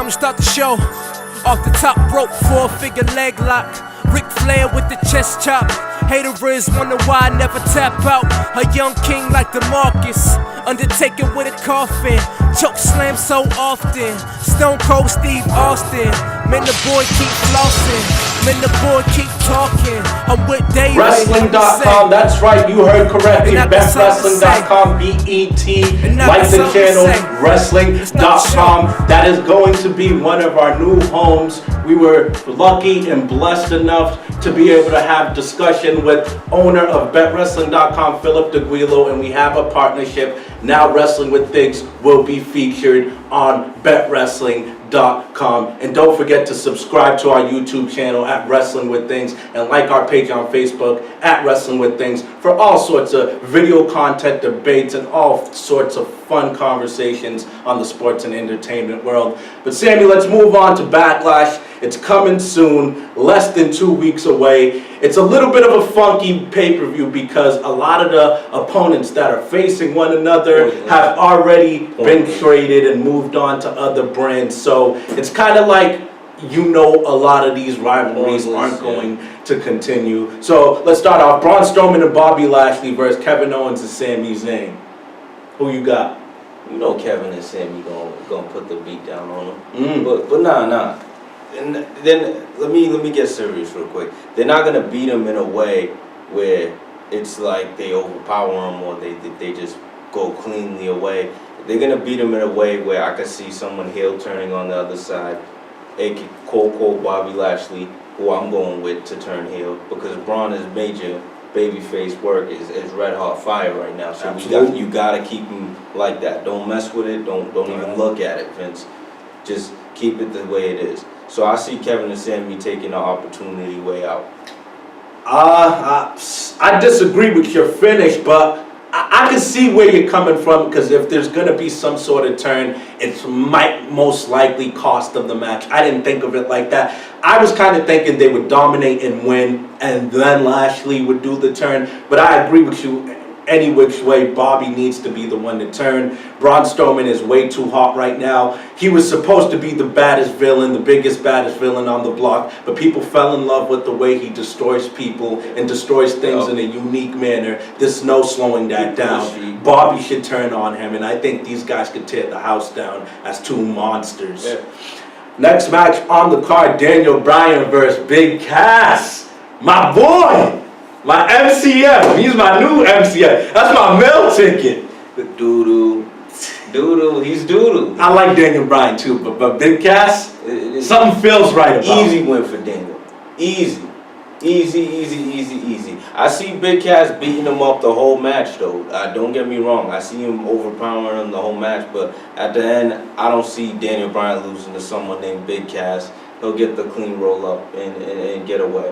Time to start the show. Off the top rope, 4-figure leg lock. Ric Flair with the chest chop. Haters wonder why I never tap out. A young king like DeMarcus. Undertaker with a coffin. Choke slam so often. Stone Cold Steve Austin. Man, the boy keep flossing. Man, the boy keep talking. I'm with Dave. Wrestling.com, that's right, you heard correctly. BetWrestling.com, B-E-T. Like the channel, Wrestling.com. That is going to be one of our new homes. We were lucky and blessed enough to be able to have discussion with owner of BetWrestling.com, Philip DeGuilo, and we have a partnership. Now Wrestling with Things will be featured on BetWrestling.com. And don't forget to subscribe to our YouTube channel at Wrestling with Things and like our page on Facebook at Wrestling with Things for all sorts of video content, debates, and all sorts of fun conversations on the sports and entertainment world. But Sammy, let's move on to Backlash. It's coming soon, less than 2 weeks away. It's a little bit of a funky pay-per-view because a lot of the opponents that are facing one another have already been traded and moved on to other brands. So it's kind of like, you know, a lot of these rivalries aren't going to continue. So let's start off. Braun Strowman and Bobby Lashley versus Kevin Owens and Sami Zayn. Who you got? You know Kevin and Sami gonna put the beat down on them. But nah. And then let me get serious real quick. They're not gonna beat them in a way where it's like they overpower them or they just go cleanly away. They're gonna beat them in a way where I could see someone heel turning on the other side, aka quote Bobby Lashley, who I'm going with to turn heel because Braun is major babyface work is red hot fire right now. So you gotta keep him like that. Don't mess with it. Don't even look at it, Vince. Just keep it the way it is. So I see Kevin and Sami taking the opportunity way out. I disagree with your finish, but I can see where you're coming from because if there's going to be some sort of turn, it might most likely cost them the match. I didn't think of it like that. I was kind of thinking they would dominate and win, and then Lashley would do the turn. But I agree with you. Any which way, Bobby needs to be the one to turn. Braun Strowman is way too hot right now. He was supposed to be the baddest villain, the biggest, baddest villain on the block, but people fell in love with the way he destroys people and destroys things in a unique manner. There's no slowing that down. Bobby should turn on him, and I think these guys could tear the house down as two monsters. Yeah. Next match on the card, Daniel Bryan versus Big Cass. My boy! My MCF, he's my new MCF. That's my mail ticket. Doodoo, he's doodoo. I like Daniel Bryan too, but Big Cass, something feels right about Easy win for Daniel. Easy. I see Big Cass beating him up the whole match though. Don't get me wrong. I see him overpowering him the whole match, but at the end, I don't see Daniel Bryan losing to someone named Big Cass. He'll get the clean roll up and get away.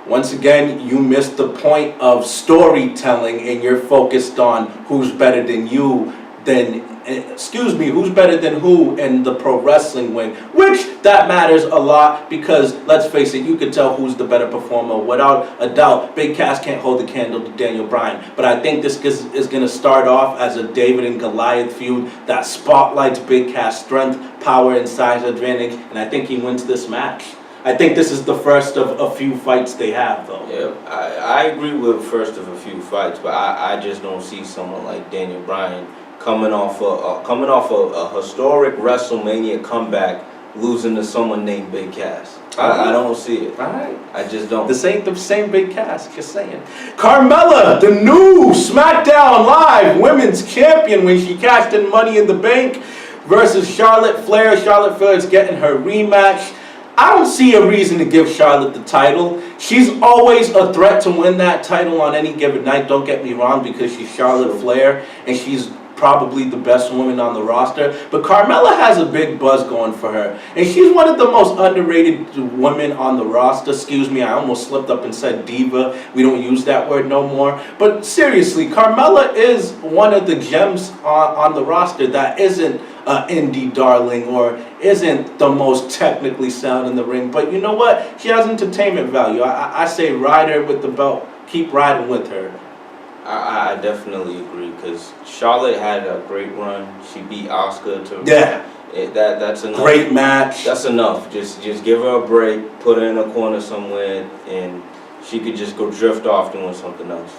Once again, you missed the point of storytelling and you're focused on who's better than you who's better than who in the pro wrestling wing, which that matters a lot because let's face it, you can tell who's the better performer without a doubt. Big Cass can't hold the candle to Daniel Bryan, but I think this is going to start off as a David and Goliath feud that spotlights Big Cass' strength, power, and size advantage, and I think he wins this match. I think this is the first of a few fights they have, though. Yeah, I agree with first of a few fights, but I just don't see someone like Daniel Bryan coming off a historic WrestleMania comeback, losing to someone named Big Cass. I don't see it. All right. I just don't. This ain't the same Big Cass, just saying. Carmella, the new SmackDown Live Women's Champion when she cashed in Money in the Bank versus Charlotte Flair. Charlotte Flair is getting her rematch. I don't see a reason to give Charlotte the title. She's always a threat to win that title on any given night, don't get me wrong, because she's Charlotte Flair and she's probably the best woman on the roster. But Carmella has a big buzz going for her. And she's one of the most underrated women on the roster. Excuse me, I almost slipped up and said diva. We don't use that word no more. But seriously, Carmella is one of the gems on the roster that isn't an indie darling or isn't the most technically sound in the ring. But you know what? She has entertainment value. I say ride her with the belt. Keep riding with her. I definitely agree because Charlotte had a great run. She beat Asuka to That's enough. Great match. That's enough. Just give her a break, put her in a corner somewhere, and she could just go drift off doing something else.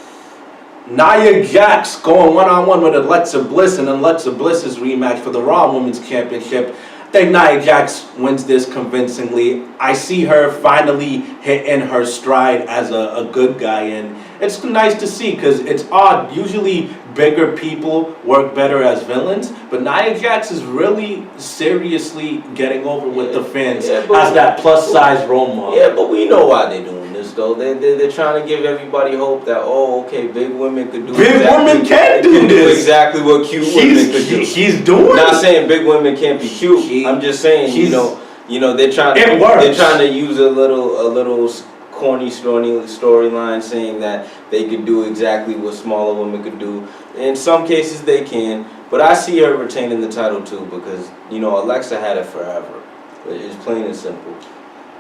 Nia Jax going one-on-one with Alexa Bliss in Alexa Bliss's rematch for the Raw Women's Championship. I think Nia Jax wins this convincingly. I see her finally hitting her stride as a good guy, and it's nice to see because it's odd. Usually bigger people work better as villains, but Nia Jax is really seriously getting over with the fans as that plus-size role model. Yeah, but we know why they're doing this, though. They're trying to give everybody hope that, oh, okay, big women could do women can do this. Exactly what cute women could do. She's doing. Not saying big women can't be cute. I'm just saying, you know, they're trying to. They're trying to use a little corny storyline saying that they could do exactly what smaller women could do. In some cases they can, but I see her retaining the title too because, you know, Alexa had it forever. It's plain and simple.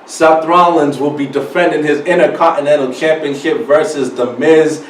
Seth Rollins will be defending his Intercontinental Championship versus The Miz.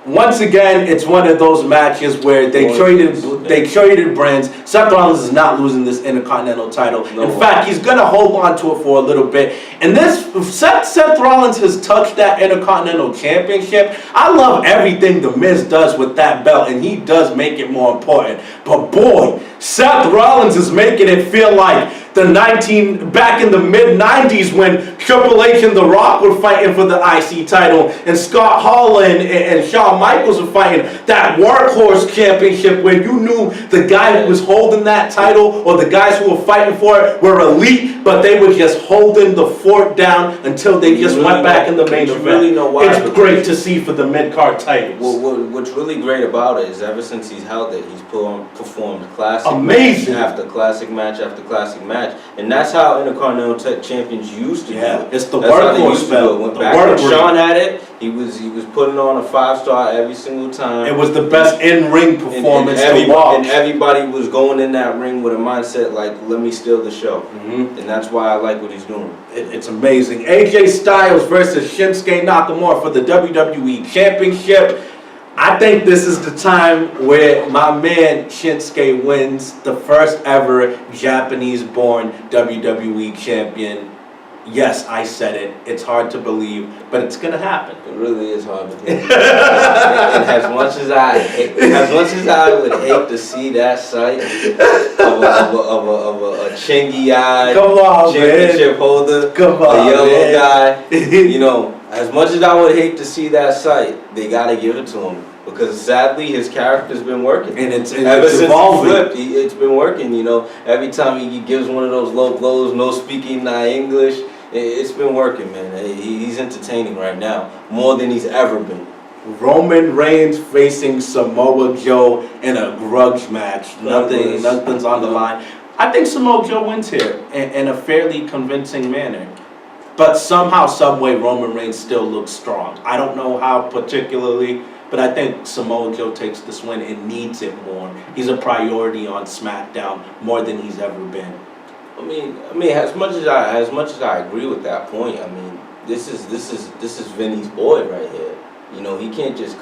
Once again, it's one of those matches where they traded brands. Seth Rollins is not losing this Intercontinental title. In fact, he's going to hold on to it for a little bit. And Seth Rollins has touched that Intercontinental Championship. I love everything The Miz does with that belt, and he does make it more important. But boy, Seth Rollins is making it feel like back in the mid-90s when Triple H and The Rock were fighting for the IC title, and Scott Hall and Shawn Michaels were fighting that workhorse championship where you knew the guy who was holding that title or the guys who were fighting for it were elite, but they were just holding the fort down until they just went back in the main event. Really know why, it's great to see for the mid-card titles. What's really great about it is ever since he's held it, he's performed classic amazing match after classic match after classic match. And that's how Intercontinental champions used to do it. It's the workhorse belt. Back when Shawn had it, he was putting on a 5-star every single time. It was the best in-ring performance to watch. And everybody was going in that ring with a mindset like, let me steal the show. And that's why I like what he's doing. It's amazing. AJ Styles versus Shinsuke Nakamura for the WWE Championship. I think this is the time where my man Shinsuke wins the first ever Japanese-born WWE champion. Yes, I said it. It's hard to believe, but it's gonna happen. It really is hard to believe. And as much as I would hate to see that sight of a chingy-eyed championship holder, a yellow guy, you know, as much as I would hate to see that sight, they gotta give it to him. Because sadly, his character's been working. And it's evolving. Since he flipped, it's been working, you know. Every time he gives one of those low blows, no speaking English, it's been working, man. He's entertaining right now, more than he's ever been. Roman Reigns facing Samoa Joe in a grudge match. Nothing's on the line. I think Samoa Joe wins here in a fairly convincing manner. But somehow, some way, Roman Reigns still looks strong. I don't know how particularly, but I think Samoa Joe takes this win and needs it more. He's a priority on SmackDown more than he's ever been. I mean, as much as I agree with that point, I mean, this is Vinny's boy right here. You know, he can't just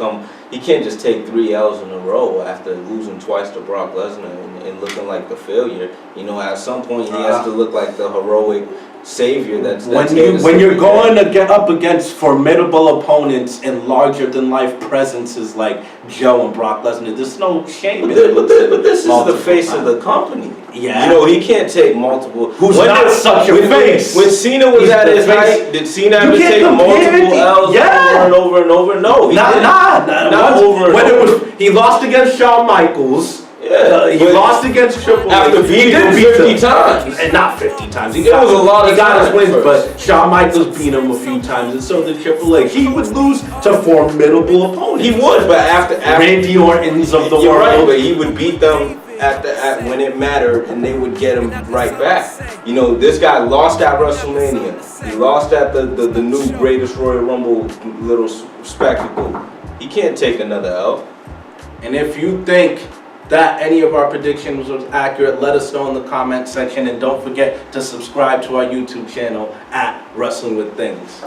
take 3 L's in a row after losing twice to Brock Lesnar and looking like the failure. You know, at some point he has to look like the heroic savior that's when you're going to get up against formidable opponents and larger than life presences like Joe and Brock Lesnar, there's no shame in it. But this is the face of the company. Yeah. You know, he can't take multiple. Who's not such a face? When Cena was at his height, did Cena ever take multiple L's over and over and over? No, he didn't. Not over and over. He lost against Shawn Michaels. Yeah, he lost against Triple H. After beating him 50 times. And not 50 times. It was a lot of times. He got his wins, but Shawn Michaels beat him a few times, and so did Triple H. He would lose to formidable opponents. He would, but after Randy Orton's of the world. You're right, but he would beat them at when it mattered, and they would get him right back. You know, this guy lost at WrestleMania. He lost at the new Greatest Royal Rumble little spectacle. He can't take another L. And if you think that any of our predictions was accurate, let us know in the comment section, and don't forget to subscribe to our YouTube channel at Wrestling with Things.